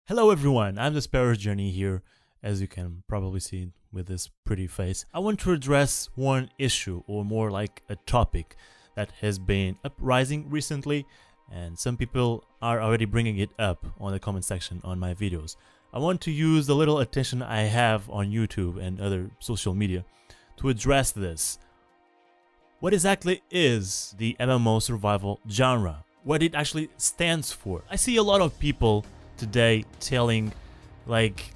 Hello everyone, I'm TheSparrowsJourney here, as you can probably see with this pretty face. I want to address one issue, or more like a topic, that has been uprising recently, and some people are already bringing it up on the comment section on my videos. I want to use the little attention I have on YouTube and other social media to address this. What exactly is the MMO survival genre? What it actually stands for? I see a lot of people today telling like,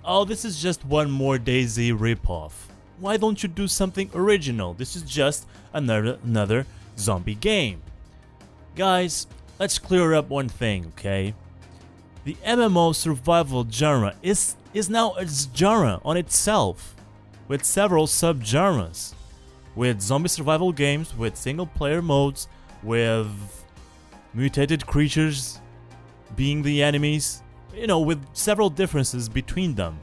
oh, this is just one more DayZ ripoff. Why don't you do something original? This is just another zombie game. Guys, let's clear up one thing, okay? The MMO survival genre is now a genre on itself, with several sub-genres, with zombie survival games, with single-player modes, with mutated creatures being the enemies, with several differences between them.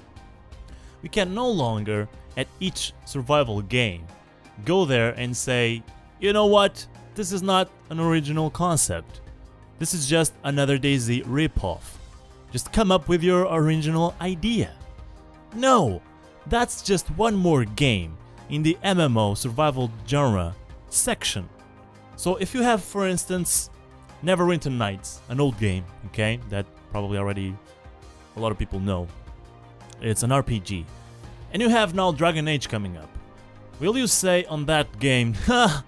We can no longer, at each survival game, go there and say, you know what, this is not an original concept. This is just another DayZ ripoff. Just come up with your original idea. No, that's just one more game in the MMO survival genre section. So if you have, for instance, Neverwinter Nights, an old game, okay, that probably already a lot of people know. It's an RPG. And you have now Dragon Age coming up. Will you say on that game, ha,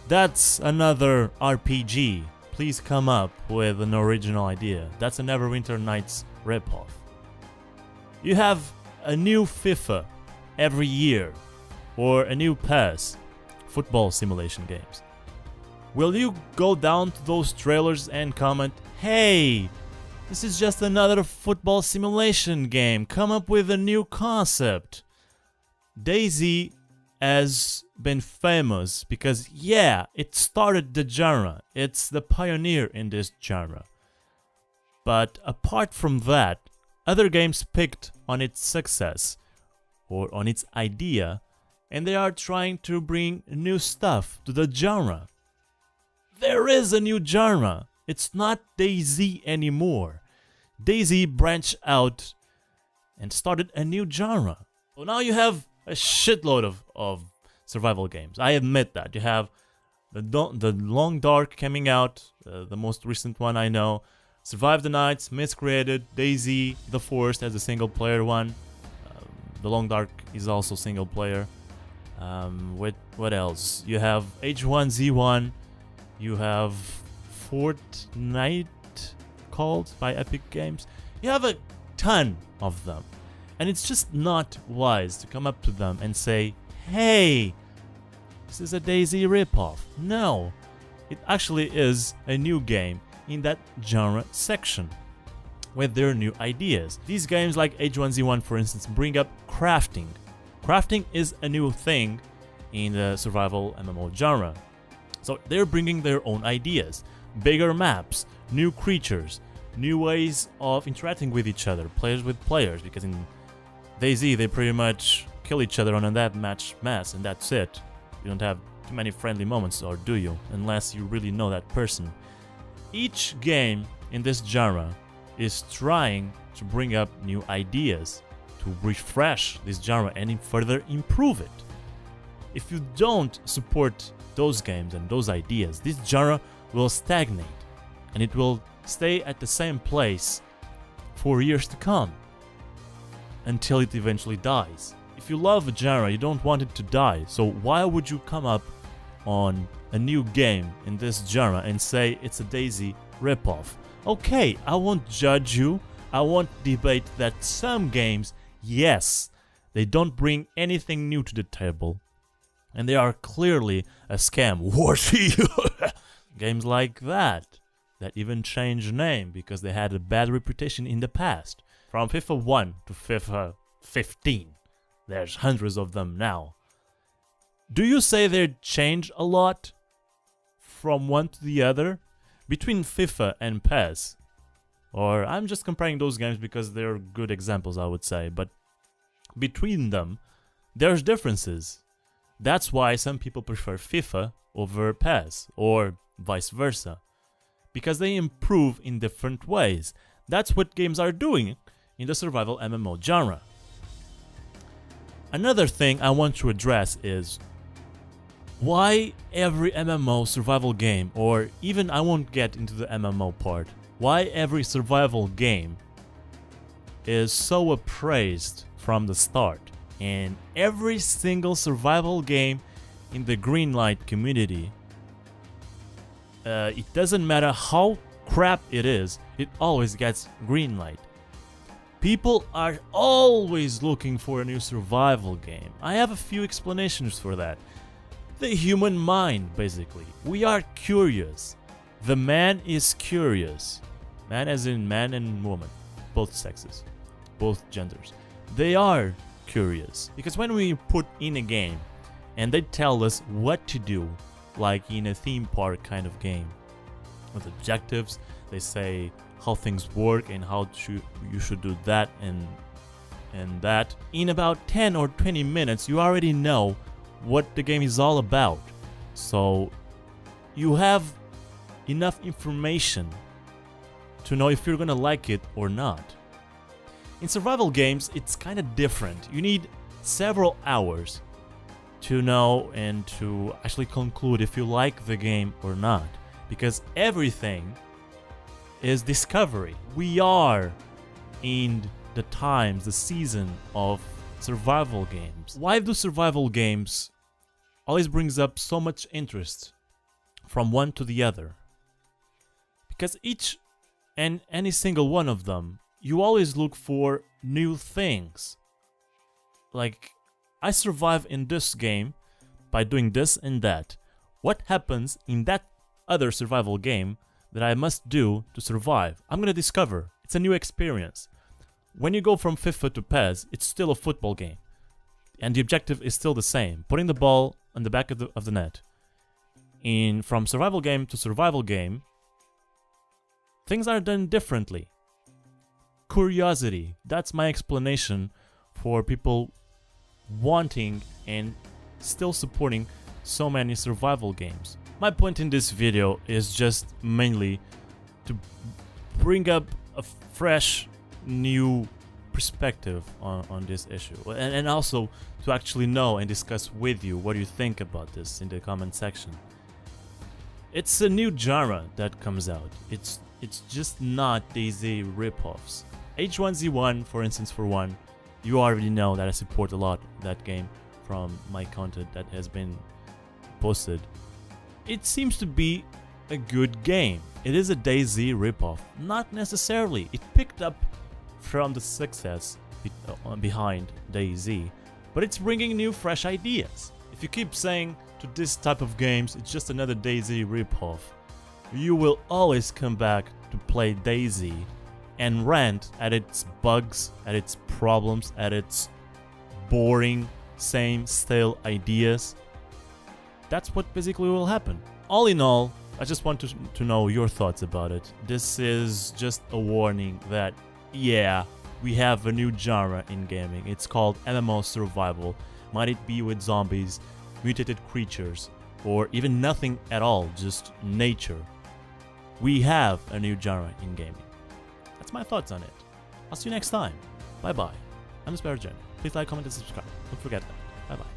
that's another RPG, please come up with an original idea. That's a Neverwinter Nights ripoff. You have a new FIFA every year, or a new PES, football simulation games. Will you go down to those trailers and comment, hey, this is just another football simulation game, come up with a new concept? DayZ has been famous because, yeah, it started the genre, it's the pioneer in this genre. But apart from that, other games picked on its success, or on its idea, and they are trying to bring new stuff to the genre. There is a new genre. It's not DayZ anymore. DayZ branched out and started a new genre. So now you have a shitload of survival games. I admit that. You have the Long Dark coming out, the most recent one I know. Survive the Nights, Miscreated, DayZ, The Forest as a single player one. The Long Dark is also single player. What else? You have H1Z1. You have Fortnite called by Epic Games. You have a ton of them. And it's just not wise to come up to them and say, hey, this is a DayZ ripoff. No, it actually is a new game in that genre section with their new ideas. These games like H1Z1, for instance, bring up crafting. Crafting is a new thing in the survival MMO genre. So they're bringing their own ideas, bigger maps, new creatures, new ways of interacting with each other, players with players, because in DayZ they pretty much kill each other on a deathmatch mess and that's it. You don't have too many friendly moments, or do you? Unless you really know that person. Each game in this genre is trying to bring up new ideas, to refresh this genre and further improve it. If you don't support those games and those ideas, this genre will stagnate and it will stay at the same place for years to come until it eventually dies. If you love a genre, you don't want it to die, so why would you come up on a new game in this genre and say it's a DayZ ripoff? Okay, I won't judge you, I won't debate that some games, yes, they don't bring anything new to the table, and they are clearly a scam. Games like that even changed name because they had a bad reputation in the past. From FIFA 1 to FIFA 15. There's hundreds of them now. Do you say they changed a lot from one to the other? Between FIFA and PES? Or I'm just comparing those games because they're good examples, I would say. But between them, there's differences. That's why some people prefer FIFA over PES, or vice versa. Because they improve in different ways. That's what games are doing in the survival MMO genre. Another thing I want to address is why every MMO survival game, or even I won't get into the MMO part, why every survival game is so appraised from the start, and every single survival game in the Greenlight community, it doesn't matter how crap it is, it always gets Greenlight. People are always looking for a new survival game. I have a few explanations for that. The human mind, basically. We are curious. The man is curious. Man as in man and woman. Both sexes. Both genders. They are curious. Because when we put in a game and they tell us what to do, like in a theme park kind of game, with objectives, they say how things work and how you should do that and that. In about 10 or 20 minutes, you already know what the game is all about. So you have enough information to know if you're gonna like it or not. In survival games, it's kind of different. You need several hours to know and to actually conclude if you like the game or not, because everything is discovery. We are in the times, the season of survival games. Why do survival games always brings up so much interest from one to the other? Because each and any single one of them, you always look for new things. Like, I survive in this game by doing this and that. What happens in that other survival game that I must do to survive? I'm gonna discover. It's a new experience. When you go from FIFA to PES, it's still a football game. And the objective is still the same. Putting the ball on the back of the net. From survival game to survival game, things are done differently. Curiosity. That's my explanation for people wanting and still supporting so many survival games. My point in this video is just mainly to bring up a fresh, new perspective on this issue, and also to actually know and discuss with you what you think about this in the comment section. It's a new genre that comes out. It's just not DayZ ripoffs. H1Z1, for instance, for one, you already know that I support a lot that game from my content that has been posted. It seems to be a good game. It is a DayZ ripoff. Not necessarily. It picked up from the success behind DayZ, but it's bringing new, fresh ideas. If you keep saying to this type of games, it's just another DayZ ripoff, you will always come back to play DayZ and rant at its bugs, at its problems, at its boring, same, stale ideas. That's what basically will happen. All in all, I just want to know your thoughts about it. This is just a warning that, yeah, we have a new genre in gaming. It's called MMO survival. Might it be with zombies, mutated creatures, or even nothing at all, just nature. We have a new genre in gaming. That's my thoughts on it. I'll see you next time. Bye bye. I'm TheSparrowsJourney. Please like, comment, and subscribe. Don't forget that. Bye bye.